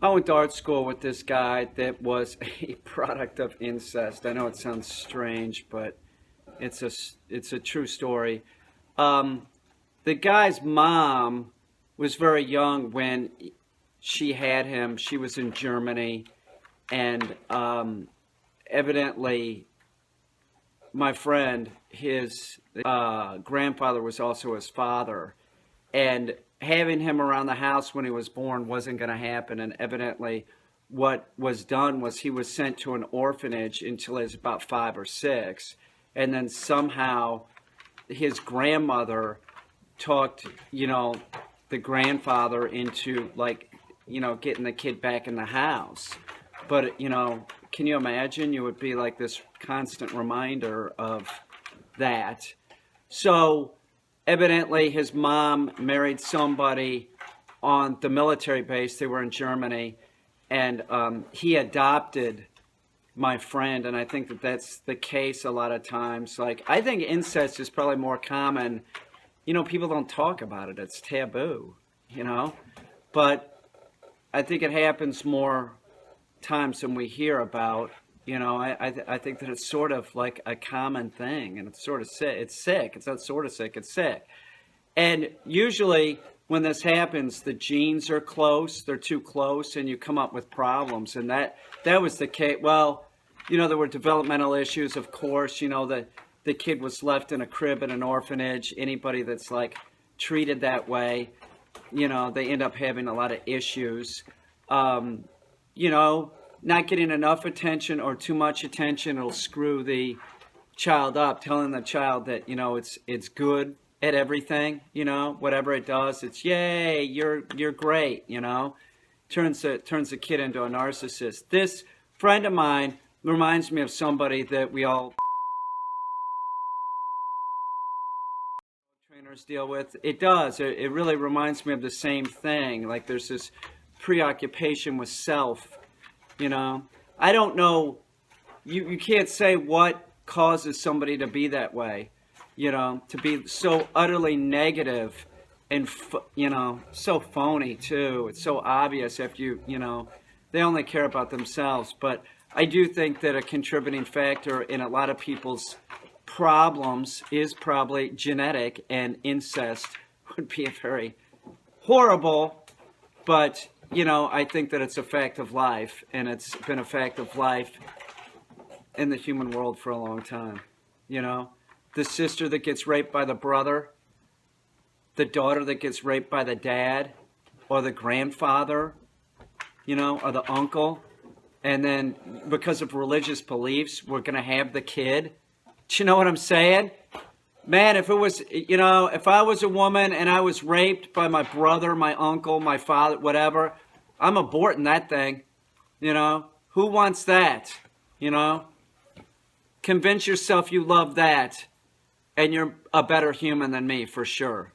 I went to art school with this guy that was a product of incest. I know it sounds strange, but it's a it's a true story. Um, the guy's mom was very young when she had him. She was in Germany, and evidently, my friend, his grandfather was also his father, and having him around the house when he was born wasn't going to happen. And evidently, what was done was he was sent to an orphanage until he was about 5 or 6, and then somehow his grandmother talked, the grandfather into, like, getting the kid back in the house. But, can you imagine? You would be like this constant reminder of that. So evidently his mom married somebody on the military base. They were in Germany, and he adopted my friend. And I think that that's the case a lot of times. Like, I think incest is probably more common. People don't talk about it. It's taboo, but I think it happens more times than we hear about. I think that it's sort of like a common thing, and it's sort of sick. It's sick. It's not sort of sick. It's sick. And usually when this happens, the genes are close. They're too close, and you come up with problems. And that was the case. Well, there were developmental issues, of course. The kid was left in a crib in an orphanage. Anybody that's like treated that way, they end up having a lot of issues. Not getting enough attention or too much attention will screw the child up. Telling the child that, it's good at everything, whatever it does, it's yay, you're great, turns the kid into a narcissist. This friend of mine reminds me of somebody that we all trainers deal with. It does. It really reminds me of the same thing. Like, there's this preoccupation with self. I don't know. You can't say what causes somebody to be that way, to be so utterly negative and, so phony too. It's so obvious if they only care about themselves. But I do think that a contributing factor in a lot of people's problems is probably genetic, and incest would be a very horrible, but I think that it's a fact of life, and it's been a fact of life in the human world for a long time. The sister that gets raped by the brother, the daughter that gets raped by the dad, or the grandfather, or the uncle, and then because of religious beliefs, we're going to have the kid. Do you know what I'm saying? Man, if I was a woman and I was raped by my brother, my uncle, my father, whatever, I'm aborting that thing. Who wants that? Convince yourself you love that, and you're a better human than me, for sure.